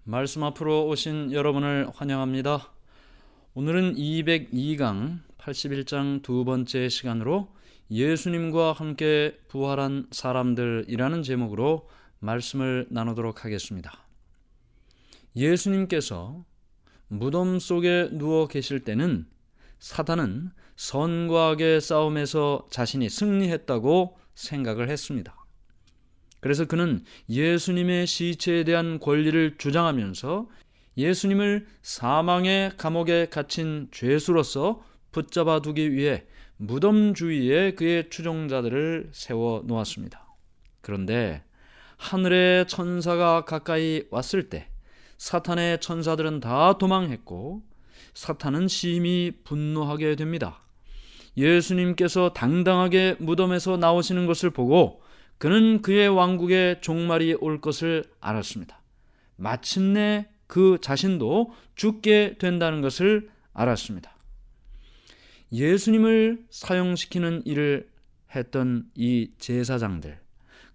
말씀 앞으로 오신 여러분을 환영합니다. 오늘은 202강 81장 두 번째 시간으로 예수님과 함께 부활한 사람들이라는 제목으로 말씀을 나누도록 하겠습니다. 예수님께서 무덤 속에 누워 계실 때는 사탄은 선과 악의 싸움에서 자신이 승리했다고 생각을 했습니다. 그래서 그는 예수님의 시체에 대한 권리를 주장하면서 예수님을 사망의 감옥에 갇힌 죄수로서 붙잡아 두기 위해 무덤 주위에 그의 추종자들을 세워 놓았습니다. 그런데 하늘의 천사가 가까이 왔을 때 사탄의 천사들은 다 도망했고 사탄은 심히 분노하게 됩니다. 예수님께서 당당하게 무덤에서 나오시는 것을 보고 그는 그의 왕국의 종말이 올 것을 알았습니다. 마침내 그 자신도 죽게 된다는 것을 알았습니다. 예수님을 사형시키는 일을 했던 이 제사장들,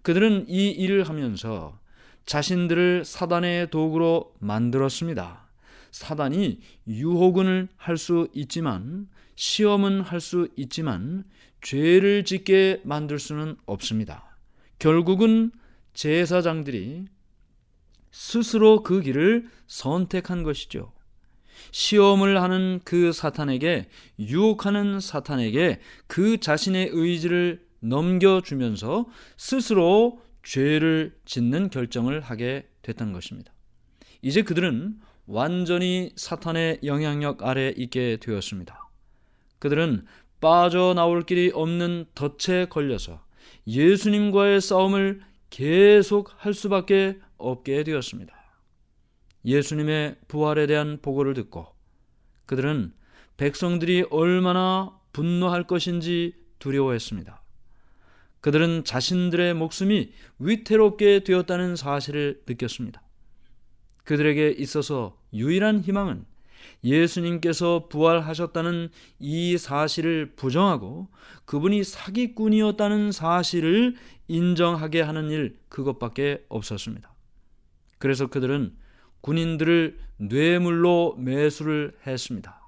그들은 이 일을 하면서 자신들을 사단의 도구로 만들었습니다. 사단이 유혹은 할 수 있지만, 시험은 할 수 있지만 죄를 짓게 만들 수는 없습니다. 결국은 제사장들이 스스로 그 길을 선택한 것이죠. 시험을 하는 그 사탄에게, 유혹하는 사탄에게 그 자신의 의지를 넘겨주면서 스스로 죄를 짓는 결정을 하게 됐던 것입니다. 이제 그들은 완전히 사탄의 영향력 아래 있게 되었습니다. 그들은 빠져나올 길이 없는 덫에 걸려서 예수님과의 싸움을 계속 할 수밖에 없게 되었습니다. 예수님의 부활에 대한 보고를 듣고 그들은 백성들이 얼마나 분노할 것인지 두려워했습니다. 그들은 자신들의 목숨이 위태롭게 되었다는 사실을 느꼈습니다. 그들에게 있어서 유일한 희망은 예수님께서 부활하셨다는 이 사실을 부정하고 그분이 사기꾼이었다는 사실을 인정하게 하는 일, 그것밖에 없었습니다. 그래서 그들은 군인들을 뇌물로 매수를 했습니다.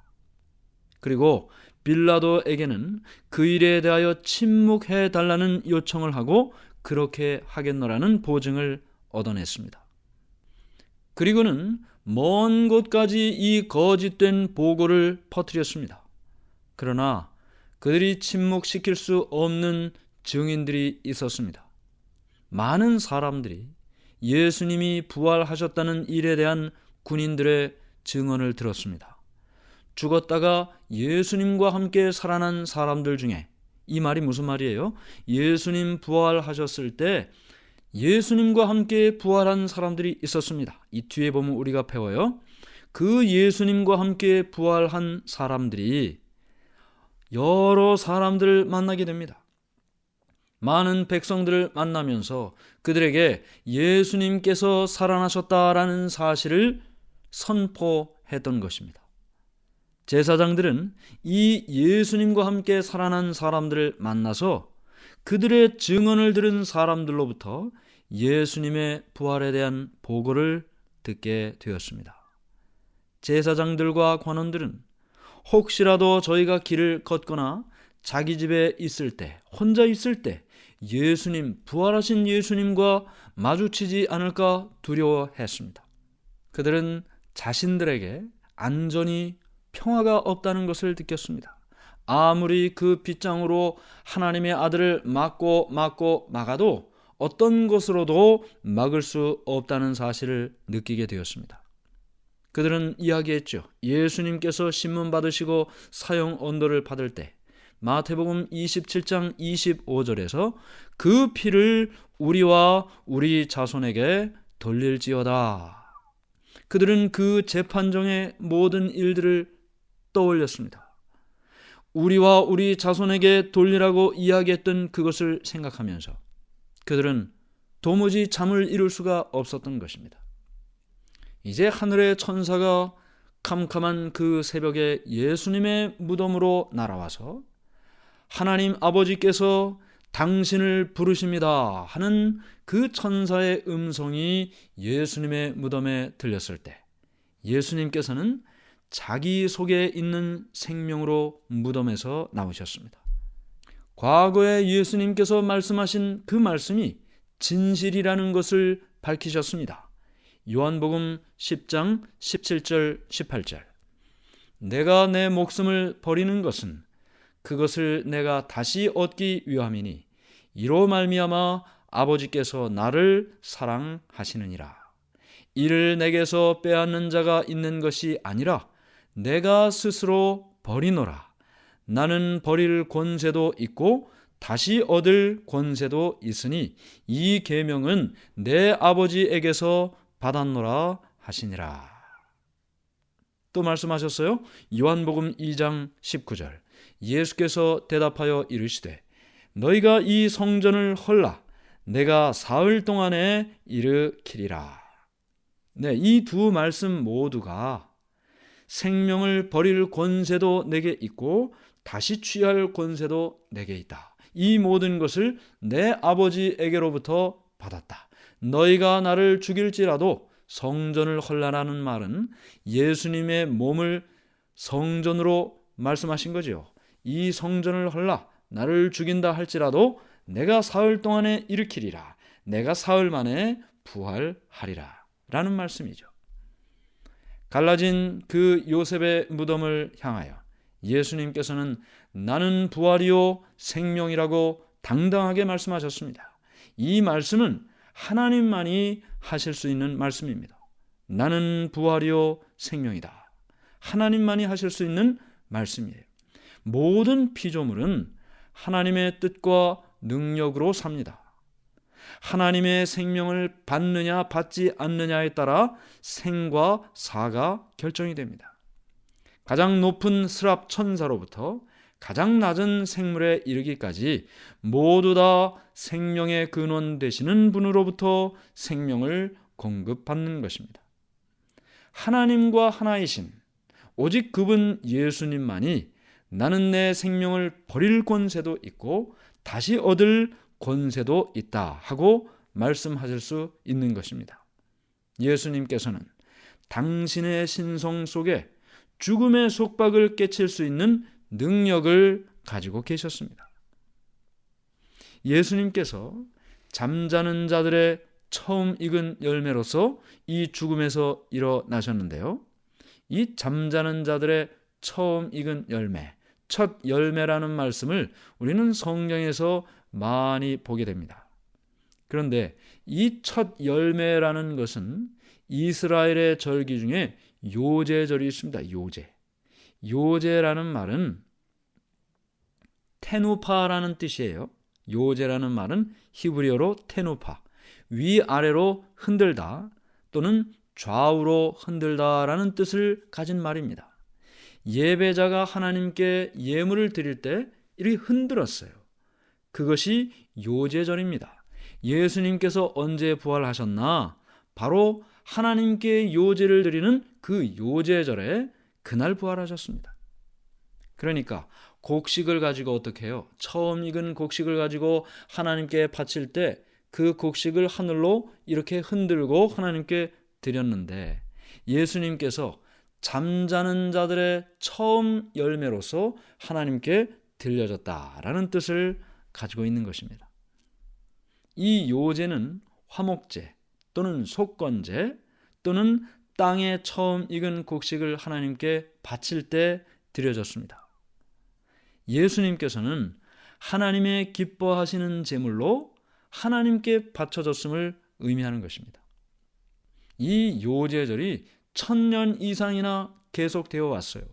그리고 빌라도에게는 그 일에 대하여 침묵해 달라는 요청을 하고 그렇게 하겠노라는 보증을 얻어냈습니다. 그리고는 먼 곳까지 이 거짓된 보고를 퍼뜨렸습니다. 그러나 그들이 침묵시킬 수 없는 증인들이 있었습니다. 많은 사람들이 예수님이 부활하셨다는 일에 대한 군인들의 증언을 들었습니다. 죽었다가 예수님과 함께 살아난 사람들 중에, 이 말이 무슨 말이에요? 예수님 부활하셨을 때 예수님과 함께 부활한 사람들이 있었습니다. 이 뒤에 보면 우리가 배워요. 그 예수님과 함께 부활한 사람들이 여러 사람들을 만나게 됩니다. 많은 백성들을 만나면서 그들에게 예수님께서 살아나셨다라는 사실을 선포했던 것입니다. 제사장들은 이 예수님과 함께 살아난 사람들을 만나서 그들의 증언을 들은 사람들로부터 예수님의 부활에 대한 보고를 듣게 되었습니다. 제사장들과 관원들은 혹시라도 저희가 길을 걷거나 자기 집에 있을 때, 혼자 있을 때 예수님, 부활하신 예수님과 마주치지 않을까 두려워했습니다. 그들은 자신들에게 안전이, 평화가 없다는 것을 느꼈습니다. 아무리 그 빗장으로 하나님의 아들을 막아도 어떤 것으로도 막을 수 없다는 사실을 느끼게 되었습니다. 그들은 이야기했죠. 예수님께서 신문 받으시고 사형 언도를 받을 때 마태복음 27장 25절에서 그 피를 우리와 우리 자손에게 돌릴지어다. 그들은 그 재판정의 모든 일들을 떠올렸습니다. 우리와 우리 자손에게 돌리라고 이야기했던 그것을 생각하면서 그들은 도무지 잠을 이룰 수가 없었던 것입니다. 이제 하늘의 천사가 캄캄한 그 새벽에 예수님의 무덤으로 날아와서 하나님 아버지께서 당신을 부르십니다 하는 그 천사의 음성이 예수님의 무덤에 들렸을 때 예수님께서는 자기 속에 있는 생명으로 무덤에서 나오셨습니다. 과거에 예수님께서 말씀하신 그 말씀이 진실이라는 것을 밝히셨습니다. 요한복음 10장 17절 18절 내가 내 목숨을 버리는 것은 그것을 내가 다시 얻기 위함이니 이로 말미암아 아버지께서 나를 사랑하시느니라. 이를 내게서 빼앗는 자가 있는 것이 아니라 내가 스스로 버리노라. 나는 버릴 권세도 있고 다시 얻을 권세도 있으니 이 계명은 내 아버지에게서 받았노라 하시니라. 또 말씀하셨어요. 요한복음 2장 19절 예수께서 대답하여 이르시되 너희가 이 성전을 헐라 내가 사흘 동안에 일으키리라. 네, 이 두 말씀 모두가 생명을 버릴 권세도 내게 있고 다시 취할 권세도 내게 있다. 이 모든 것을 내 아버지에게로부터 받았다. 너희가 나를 죽일지라도 성전을 헐라라는 말은 예수님의 몸을 성전으로 말씀하신 거지요. 이 성전을 헐라 나를 죽인다 할지라도 내가 사흘 동안에 일으키리라. 내가 사흘 만에 부활하리라 라는 말씀이죠. 갈라진 그 요셉의 무덤을 향하여 예수님께서는 나는 부활이요 생명이라고 당당하게 말씀하셨습니다. 이 말씀은 하나님만이 하실 수 있는 말씀입니다. 나는 부활이요 생명이다. 하나님만이 하실 수 있는 말씀이에요. 모든 피조물은 하나님의 뜻과 능력으로 삽니다. 하나님의 생명을 받느냐 받지 않느냐에 따라 생과 사가 결정이 됩니다. 가장 높은 스랍 천사로부터 가장 낮은 생물에 이르기까지 모두 다 생명의 근원 되시는 분으로부터 생명을 공급받는 것입니다. 하나님과 하나이신 오직 그분 예수님만이 나는 내 생명을 버릴 권세도 있고 다시 얻을 권세도 있다 하고 말씀하실 수 있는 것입니다. 예수님께서는 당신의 신성 속에 죽음의 속박을 깨칠 수 있는 능력을 가지고 계셨습니다. 예수님께서 잠자는 자들의 처음 익은 열매로서 이 죽음에서 일어나셨는데요. 이 잠자는 자들의 처음 익은 열매, 첫 열매라는 말씀을 우리는 성경에서 많이 보게 됩니다. 그런데 이 첫 열매라는 것은 이스라엘의 절기 중에 요제절이 있습니다. 요제라는 말은 테누파라는 뜻이에요. 요제라는 말은 히브리어로 테누파, 위아래로 흔들다 또는 좌우로 흔들다라는 뜻을 가진 말입니다. 예배자가 하나님께 예물을 드릴 때 이렇게 흔들었어요. 그것이 요제절입니다. 예수님께서 언제 부활하셨나? 바로 하나님께 요제를 드리는 그 요제절에 그날 부활하셨습니다. 그러니까 곡식을 가지고 어떻게 해요? 처음 익은 곡식을 가지고 하나님께 바칠 때 그 곡식을 하늘로 이렇게 흔들고 하나님께 드렸는데 예수님께서 잠자는 자들의 처음 열매로서 하나님께 들려졌다라는 뜻을 가지고 있는 것입니다. 이 요제는 화목제 또는 속건제 또는 땅에 처음 익은 곡식을 하나님께 바칠 때 드려졌습니다. 예수님께서는 하나님의 기뻐하시는 제물로 하나님께 바쳐졌음을 의미하는 것입니다. 이 요제절이 1000년 이상이나 계속되어 왔어요.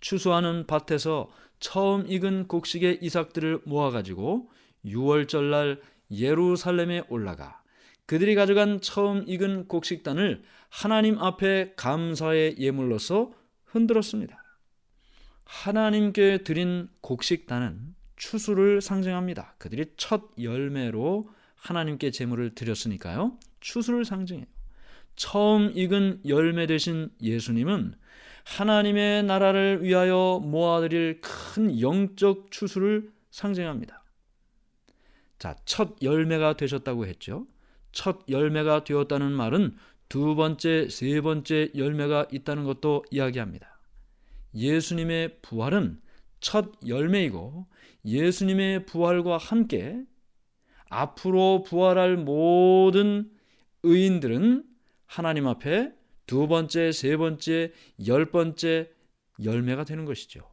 추수하는 밭에서 처음 익은 곡식의 이삭들을 모아가지고 6월절날 예루살렘에 올라가 그들이 가져간 처음 익은 곡식단을 하나님 앞에 감사의 예물로서 흔들었습니다. 하나님께 드린 곡식단은 추수를 상징합니다. 그들이 첫 열매로 하나님께 제물을 드렸으니까요. 추수를 상징해요. 처음 익은 열매 되신 예수님은 하나님의 나라를 위하여 모아드릴 큰 영적 추수를 상징합니다. 자, 첫 열매가 되셨다고 했죠. 첫 열매가 되었다는 말은 두 번째, 세 번째 열매가 있다는 것도 이야기합니다. 예수님의 부활은 첫 열매이고 예수님의 부활과 함께 앞으로 부활할 모든 의인들은 하나님 앞에 두 번째, 세 번째, 열 번째 열매가 되는 것이죠.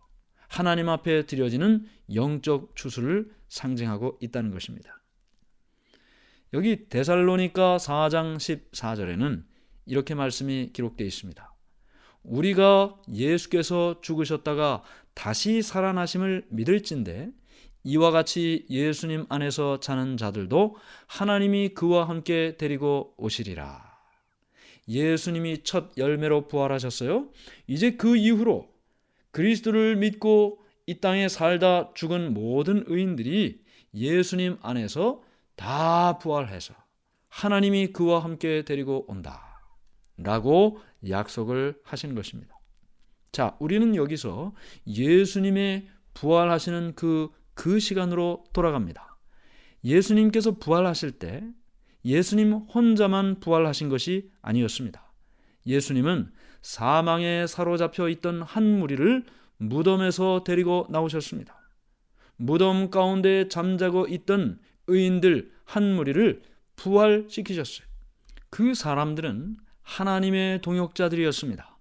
하나님 앞에 드려지는 영적 추수를 상징하고 있다는 것입니다. 여기 데살로니가 4장 14절에는 이렇게 말씀이 기록되어 있습니다. 우리가 예수께서 죽으셨다가 다시 살아나심을 믿을진대 이와 같이 예수님 안에서 자는 자들도 하나님이 그와 함께 데리고 오시리라. 예수님이 첫 열매로 부활하셨어요. 이제 그 이후로 그리스도를 믿고 이 땅에 살다 죽은 모든 의인들이 예수님 안에서 다 부활해서 하나님이 그와 함께 데리고 온다 라고 약속을 하신 것입니다. 자, 우리는 여기서 예수님의 부활하시는 그 시간으로 돌아갑니다. 예수님께서 부활하실 때 예수님 혼자만 부활하신 것이 아니었습니다. 예수님은 사망에 사로잡혀 있던 한 무리를 무덤에서 데리고 나오셨습니다. 무덤 가운데 잠자고 있던 의인들 한 무리를 부활시키셨어요. 그 사람들은 하나님의 동역자들이었습니다.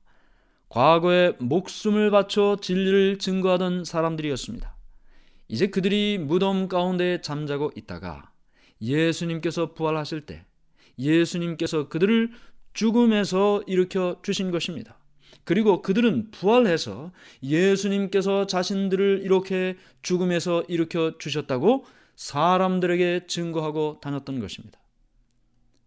과거에 목숨을 바쳐 진리를 증거하던 사람들이었습니다. 이제 그들이 무덤 가운데 잠자고 있다가 예수님께서 부활하실 때 예수님께서 그들을 죽음에서 일으켜 주신 것입니다. 그리고 그들은 부활해서 예수님께서 자신들을 이렇게 죽음에서 일으켜 주셨다고 사람들에게 증거하고 다녔던 것입니다.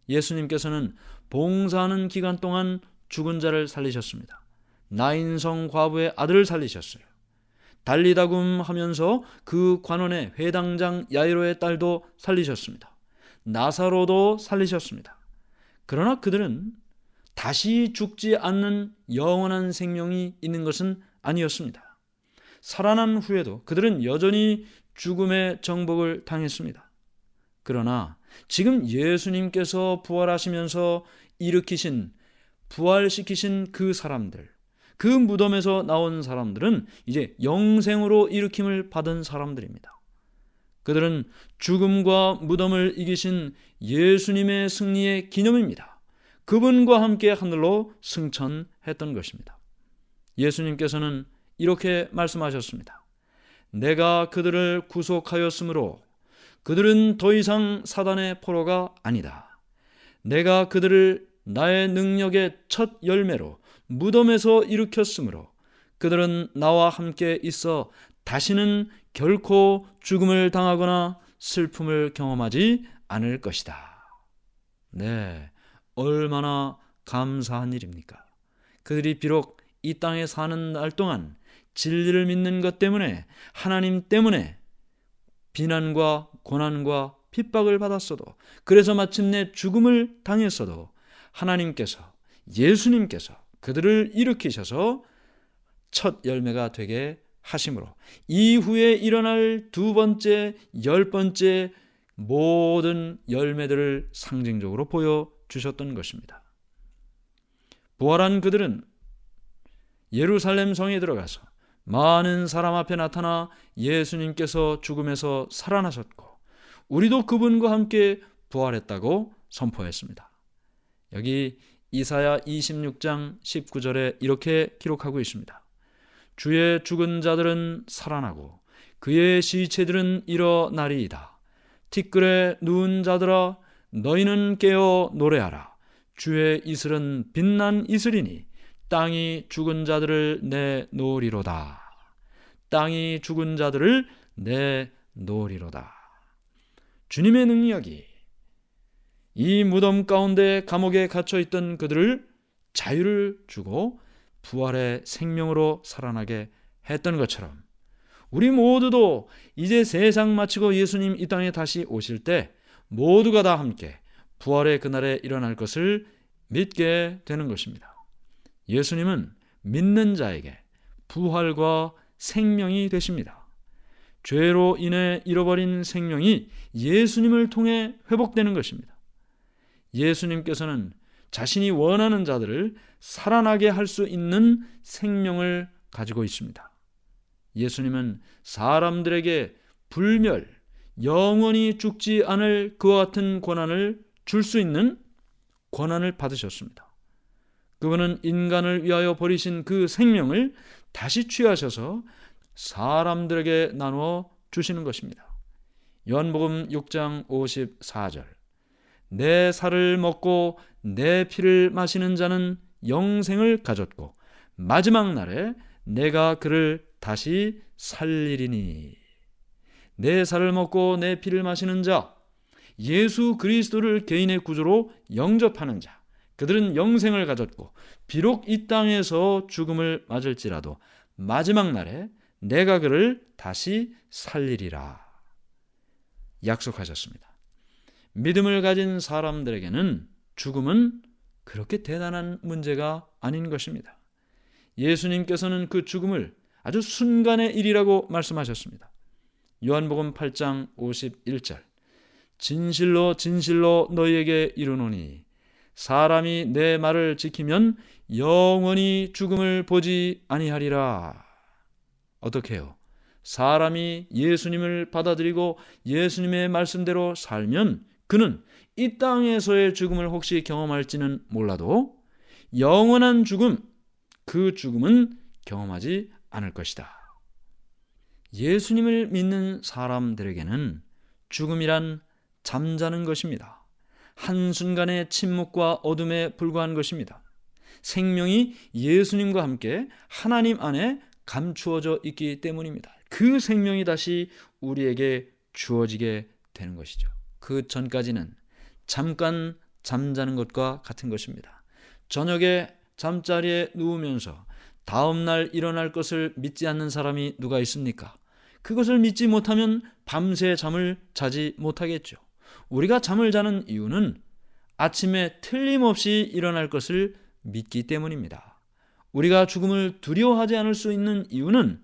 예수님께서는 봉사하는 기간 동안 죽은 자를 살리셨습니다. 나인성 과부의 아들을 살리셨어요. 달리다굼 하면서 그 관원의 회당장 야이로의 딸도 살리셨습니다. 나사로도 살리셨습니다. 그러나 그들은 다시 죽지 않는 영원한 생명이 있는 것은 아니었습니다. 살아난 후에도 그들은 여전히 죽음의 정복을 당했습니다. 그러나 지금 예수님께서 부활하시면서 부활시키신 그 사람들, 그 무덤에서 나온 사람들은 이제 영생으로 일으킴을 받은 사람들입니다. 그들은 죽음과 무덤을 이기신 예수님의 승리의 기념입니다. 그분과 함께 하늘로 승천했던 것입니다. 예수님께서는 이렇게 말씀하셨습니다. 내가 그들을 구속하였으므로 그들은 더 이상 사단의 포로가 아니다. 내가 그들을 나의 능력의 첫 열매로 무덤에서 일으켰으므로 그들은 나와 함께 있어 다시는 결코 죽음을 당하거나 슬픔을 경험하지 않을 것이다. 네, 얼마나 감사한 일입니까? 그들이 비록 이 땅에 사는 날 동안 진리를 믿는 것 때문에 하나님 때문에 비난과 고난과 핍박을 받았어도 그래서 마침내 죽음을 당했어도 하나님께서 예수님께서 그들을 일으키셔서 첫 열매가 되게 하심으로 이후에 일어날 두 번째, 열 번째 모든 열매들을 상징적으로 보여주셨던 것입니다. 부활한 그들은 예루살렘 성에 들어가서 많은 사람 앞에 나타나 예수님께서 죽음에서 살아나셨고 우리도 그분과 함께 부활했다고 선포했습니다. 여기 이사야 26장 19절에 이렇게 기록하고 있습니다. 주의 죽은 자들은 살아나고 그의 시체들은 일어나리이다. 티끌에 누운 자들아 너희는 깨어 노래하라. 주의 이슬은 빛난 이슬이니 땅이 죽은 자들을 내놓으리로다. 땅이 죽은 자들을 내놓으리로다. 주님의 능력이 이 무덤 가운데 감옥에 갇혀있던 그들을 자유를 주고 부활의 생명으로 살아나게 했던 것처럼 우리 모두도 이제 세상 마치고 예수님 이 땅에 다시 오실 때 모두가 다 함께 부활의 그날에 일어날 것을 믿게 되는 것입니다. 예수님은 믿는 자에게 부활과 생명이 되십니다. 죄로 인해 잃어버린 생명이 예수님을 통해 회복되는 것입니다. 예수님께서는 자신이 원하는 자들을 살아나게 할 수 있는 생명을 가지고 있습니다. 예수님은 사람들에게 불멸, 영원히 죽지 않을 그와 같은 권한을 줄 수 있는 권한을 받으셨습니다. 그분은 인간을 위하여 버리신 그 생명을 다시 취하셔서 사람들에게 나누어 주시는 것입니다. 요한복음 6장 54절, 내 살을 먹고 내 피를 마시는 자는 영생을 가졌고 마지막 날에 내가 그를 다시 살리리니. 내 살을 먹고 내 피를 마시는 자, 예수 그리스도를 개인의 구주로 영접하는 자, 그들은 영생을 가졌고 비록 이 땅에서 죽음을 맞을지라도 마지막 날에 내가 그를 다시 살리리라 약속하셨습니다. 믿음을 가진 사람들에게는 죽음은 그렇게 대단한 문제가 아닌 것입니다. 예수님께서는 그 죽음을 아주 순간의 일이라고 말씀하셨습니다. 요한복음 8장 51절, 진실로 진실로 너희에게 이르노니 사람이 내 말을 지키면 영원히 죽음을 보지 아니하리라. 어떻게 해요? 사람이 예수님을 받아들이고 예수님의 말씀대로 살면 그는 이 땅에서의 죽음을 혹시 경험할지는 몰라도 영원한 죽음, 그 죽음은 경험하지 않을 것이다. 예수님을 믿는 사람들에게는 죽음이란 잠자는 것입니다. 한순간의 침묵과 어둠에 불과한 것입니다. 생명이 예수님과 함께 하나님 안에 감추어져 있기 때문입니다. 그 생명이 다시 우리에게 주어지게 되는 것이죠. 그 전까지는 잠깐 잠자는 것과 같은 것입니다. 저녁에 잠자리에 누우면서 다음날 일어날 것을 믿지 않는 사람이 누가 있습니까? 그것을 믿지 못하면 밤새 잠을 자지 못하겠죠. 우리가 잠을 자는 이유는 아침에 틀림없이 일어날 것을 믿기 때문입니다. 우리가 죽음을 두려워하지 않을 수 있는 이유는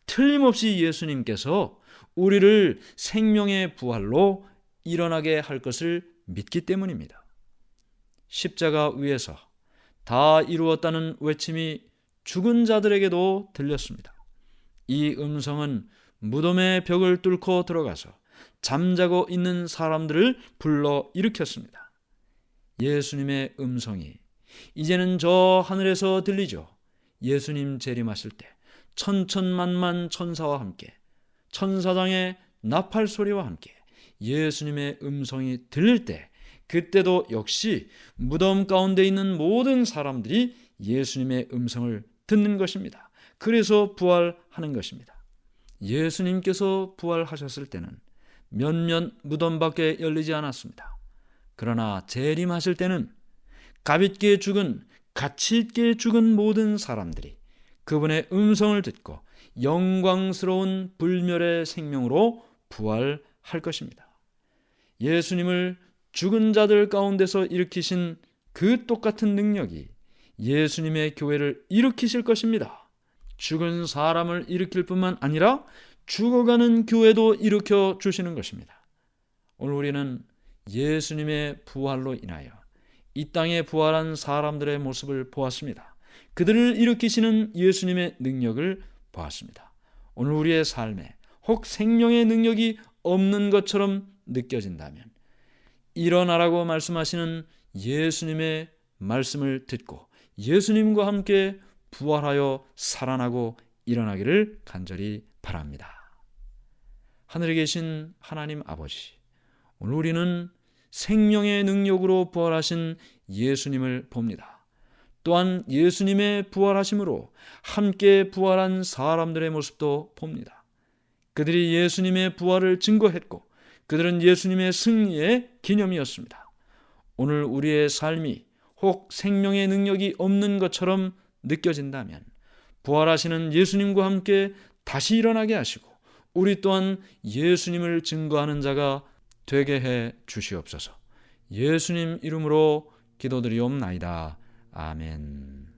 틀림없이 예수님께서 우리를 생명의 부활로 일어나게 할 것을 믿기 때문입니다. 십자가 위에서 다 이루었다는 외침이 죽은 자들에게도 들렸습니다. 이 음성은 무덤의 벽을 뚫고 들어가서 잠자고 있는 사람들을 불러 일으켰습니다. 예수님의 음성이 이제는 저 하늘에서 들리죠. 예수님 재림하실 때 천천만만 천사와 함께 천사장의 나팔 소리와 함께 예수님의 음성이 들릴 때, 그때도 역시 무덤 가운데 있는 모든 사람들이 예수님의 음성을 듣는 것입니다. 그래서 부활하는 것입니다. 예수님께서 부활하셨을 때는 몇몇 무덤밖에 열리지 않았습니다. 그러나 재림하실 때는 값있게 죽은, 가치 있게 죽은 모든 사람들이 그분의 음성을 듣고 영광스러운 불멸의 생명으로 부활할 것입니다. 예수님을 죽은 자들 가운데서 일으키신 그 똑같은 능력이 예수님의 교회를 일으키실 것입니다. 죽은 사람을 일으킬 뿐만 아니라 죽어가는 교회도 일으켜 주시는 것입니다. 오늘 우리는 예수님의 부활로 인하여 이 땅에 부활한 사람들의 모습을 보았습니다. 그들을 일으키시는 예수님의 능력을 보았습니다. 오늘 우리의 삶에 혹 생명의 능력이 없는 것처럼 느껴진다면 일어나라고 말씀하시는 예수님의 말씀을 듣고 예수님과 함께 부활하여 살아나고 일어나기를 간절히 바랍니다. 하늘에 계신 하나님 아버지, 오늘 우리는 생명의 능력으로 부활하신 예수님을 봅니다. 또한 예수님의 부활하심으로 함께 부활한 사람들의 모습도 봅니다. 그들이 예수님의 부활을 증거했고 그들은 예수님의 승리의 기념이었습니다. 오늘 우리의 삶이 혹 생명의 능력이 없는 것처럼 느껴진다면 부활하시는 예수님과 함께 다시 일어나게 하시고 우리 또한 예수님을 증거하는 자가 되게 해 주시옵소서. 예수님 이름으로 기도드리옵나이다. 아멘.